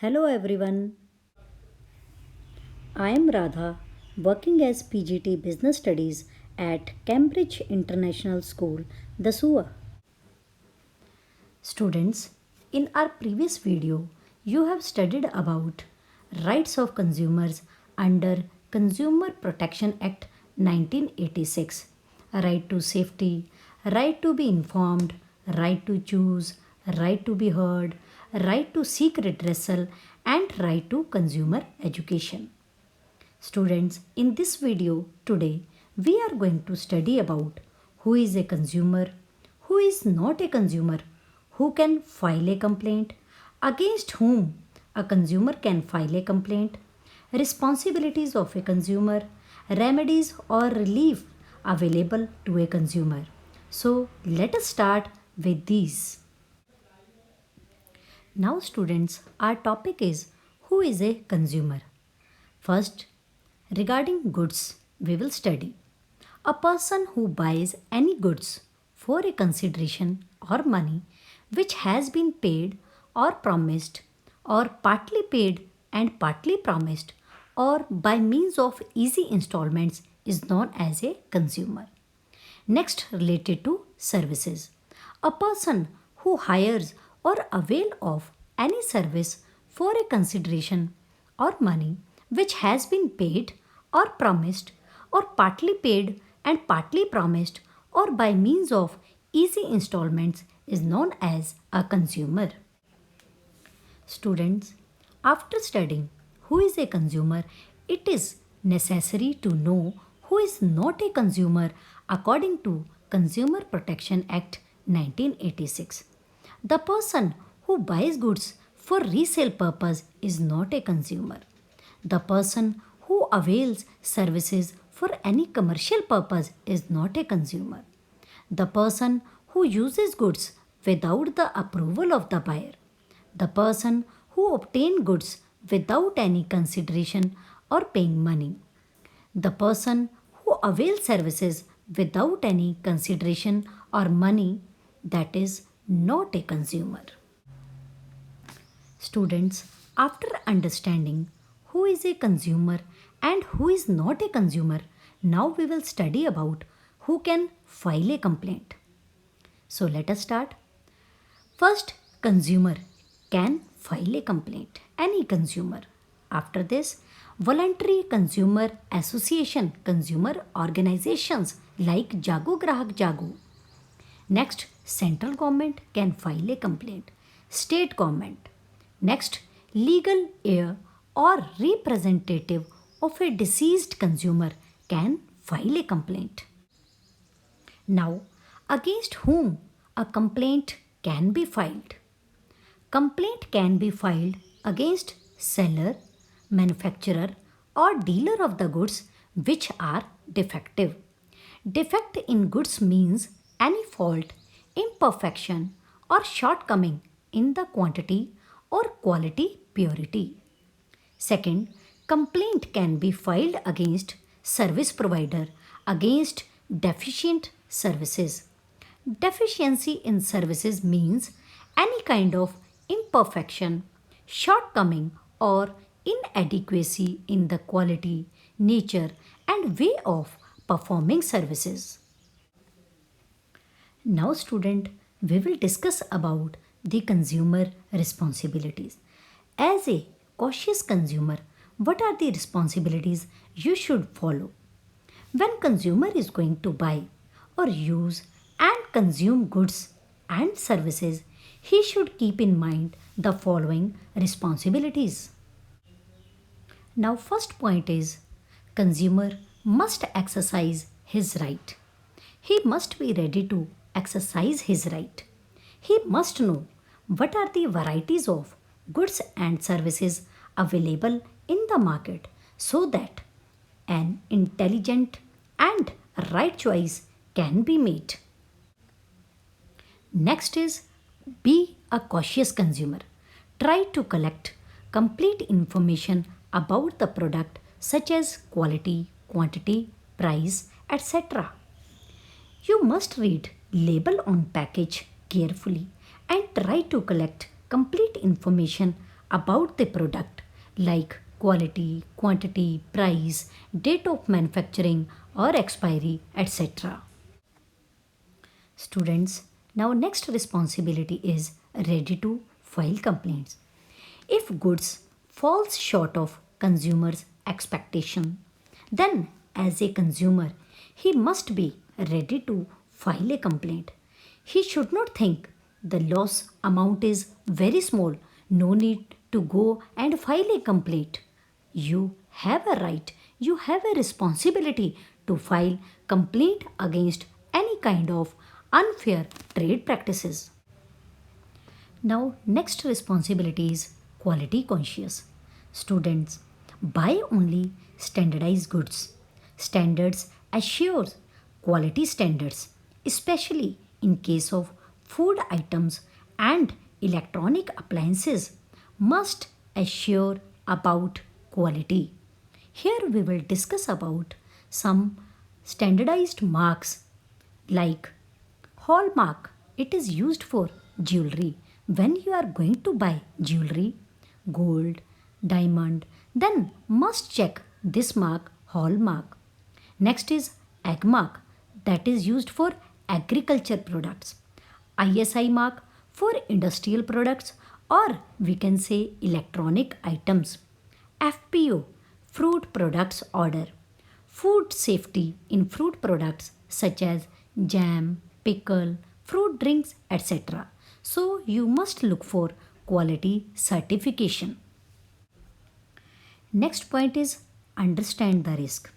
Hello everyone, I am Radha, working as PGT Business Studies at Cambridge International School, Dasuya. Students, in our previous video, you have studied about rights of consumers under Consumer Protection Act 1986, right to safety, right to be informed, right to choose, right to be heard, right to seek redressal, and right to consumer education. Students, in this video today, we are going to study about who is a consumer, who is not a consumer, who can file a complaint, against whom a consumer can file a complaint, responsibilities of a consumer, remedies or relief available to a consumer. So, let us start with these. Now, students, our topic is who is a consumer. First, regarding goods, we will study. A person who buys any goods for a consideration or money which has been paid or promised, or partly paid and partly promised, or by means of easy installments is known as a consumer. Next, related to services. A person who hires or avail of any service for a consideration or money which has been paid or promised or partly paid and partly promised or by means of easy installments is known as a consumer. Students, after studying who is a consumer, it is necessary to know who is not a consumer according to Consumer Protection Act 1986. The person who buys goods for resale purpose is not a consumer. The person who avails services for any commercial purpose is not a consumer. The person who uses goods without the approval of the buyer, the person who obtains goods without any consideration or paying money, the person who avails services without any consideration or money, that is not a consumer. Students, after understanding who is a consumer and who is not a consumer, now we will study about who can file a complaint. So let us start. First, consumer can file a complaint. Any consumer. After this, voluntary consumer association, consumer organizations like Jago Grahak Jago. Next, central government can file a complaint. State government. Next, legal heir or representative of a deceased consumer can file a complaint. Now, against whom a complaint can be filed? Complaint can be filed against seller, manufacturer, or dealer of the goods which are defective. Defect in goods means any fault, imperfection, or shortcoming in the quantity or quality purity. Second, complaint can be filed against service provider against deficient services. Deficiency in services means any kind of imperfection, shortcoming, or inadequacy in the quality, nature, and way of performing services. Now, student, we will discuss about the consumer responsibilities. As a cautious consumer, what are the responsibilities you should follow? When consumer is going to buy or use and consume goods and services, he should keep in mind the following responsibilities. Now, first point is consumer must exercise his right. He must be ready to exercise his right. He must know what are the varieties of goods and services available in the market so that an intelligent and right choice can be made. Next is be a cautious consumer. Try to collect complete information about the product such as quality, quantity, price, etc. You must read label on package carefully and try to collect complete information about the product like quality, quantity, price, date of manufacturing or expiry, etc. Students, now next responsibility is ready to file complaints. If goods falls short of consumer's expectation, then as a consumer, he must be ready to file a complaint. He should not think the loss amount is very small, no need to go and file a complaint. You have a right, you have a responsibility to file complaint against any kind of unfair trade practices. Now, next responsibility is quality conscious. Students buy only standardized goods. Standards assures quality standards, especially in case of food items and electronic appliances, must assure about quality. Here we will discuss about some standardized marks like hallmark. It is used for jewelry. When you are going to buy jewelry, gold, diamond, then must check this mark, hallmark. Next is ag mark, that is used for agriculture products. ISI mark for industrial products, or we can say electronic items. FPO, fruit products order. Food safety in fruit products such as jam, pickle, fruit drinks, etc. So you must look for quality certification. Next point is understand the risk.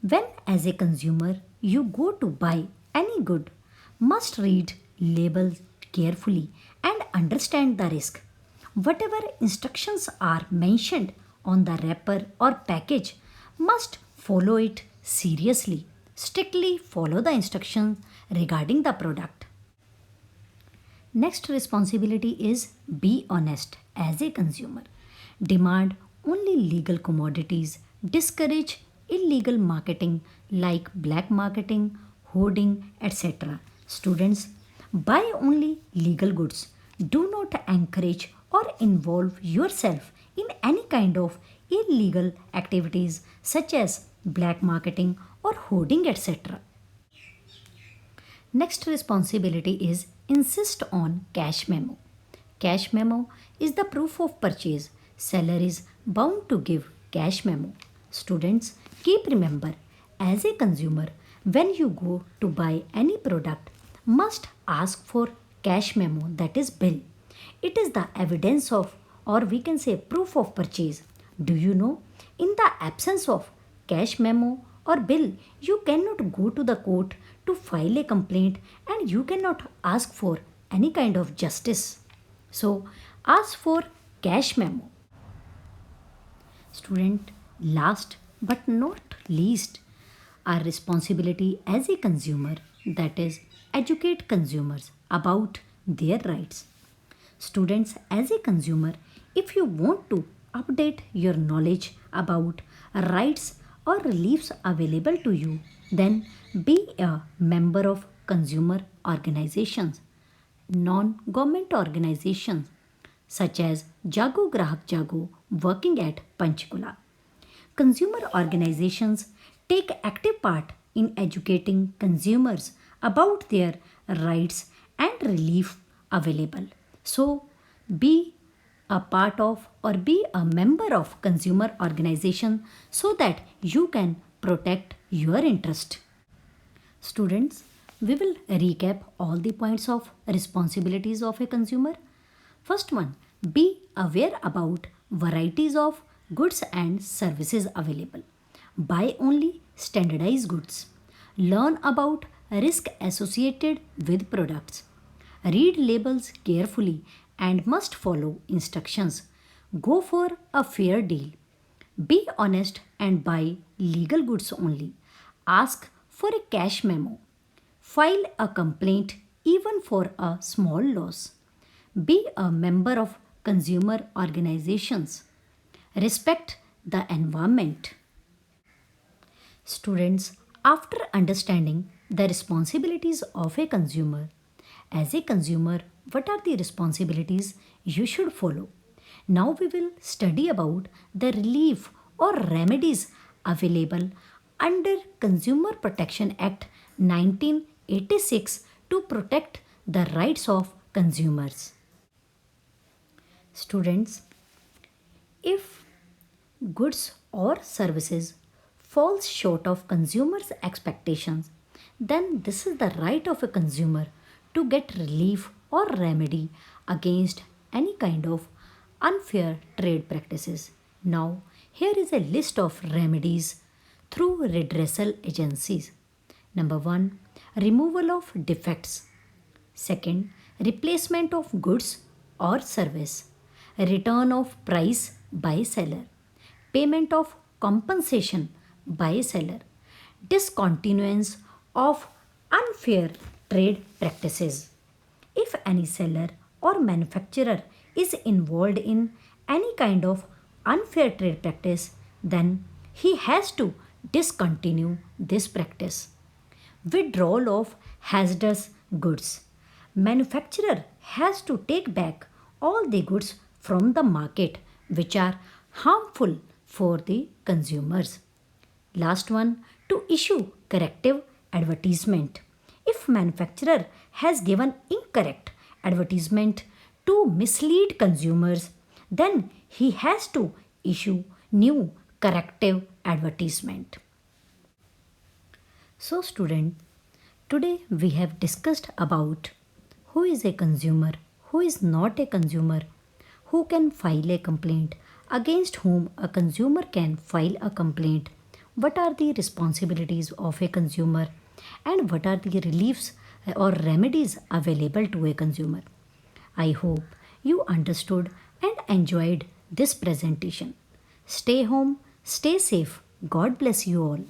When as a consumer you go to buy any good, must read labels carefully and understand the risk. Whatever instructions are mentioned on the wrapper or package, must follow it seriously. Strictly follow the instructions regarding the product. Next responsibility is be honest as a consumer. Demand only legal commodities. Discourage illegal marketing like black marketing, hoarding, etc. Students, buy only legal goods. Do not encourage or involve yourself in any kind of illegal activities such as black marketing or hoarding, etc. Next responsibility is insist on cash memo. Cash memo is the proof of purchase. Seller is bound to give cash memo. Students, keep remember as a consumer when you go to buy any product must ask for cash memo, that is bill. It is the evidence of, or we can say proof of purchase. Do you know, in the absence of cash memo or bill, you cannot go to the court to file a complaint and you cannot ask for any kind of justice. So, ask for cash memo. Student, last but not least, our responsibility as a consumer, that is educate consumers about their rights. Students, as a consumer, if you want to update your knowledge about rights or reliefs available to you, then be a member of consumer organizations, non-government organizations such as Jago Grahak Jago working at Panchkula. Consumer organizations take active part in educating consumers about their rights and relief available. So, be a part of or be a member of consumer organization so that you can protect your interest. Students, we will recap all the points of responsibilities of a consumer. First one, be aware about varieties of goods and services available. Buy only standardized goods. Learn about risk associated with products. Read labels carefully and must follow instructions. Go for a fair deal. Be honest and buy legal goods only. Ask for a cash memo. File a complaint even for a small loss. Be a member of consumer organizations. Respect the environment. Students, after understanding the responsibilities of a consumer, as a consumer, what are the responsibilities you should follow? Now we will study about the relief or remedies available under Consumer Protection Act 1986 to protect the rights of consumers. Students, if goods or services falls short of consumers' expectations, then this is the right of a consumer to get relief or remedy against any kind of unfair trade practices. Now, here is a list of remedies through redressal agencies. Number 1, removal of defects. Second, replacement of goods or service. Return of price by seller. Payment of compensation by seller. Discontinuance of unfair trade practices. If any seller or manufacturer is involved in any kind of unfair trade practice, then he has to discontinue this practice. Withdrawal of hazardous goods. Manufacturer has to take back all the goods from the market which are harmful for the consumers. Last one, to issue corrective advertisement. If manufacturer has given incorrect advertisement to mislead consumers, then he has to issue new corrective advertisement. So student, today we have discussed about who is a consumer, who is not a consumer, who can file a complaint, against whom a consumer can file a complaint, what are the responsibilities of a consumer, and what are the reliefs or remedies available to a consumer. I hope you understood and enjoyed this presentation. Stay home, stay safe. God bless you all.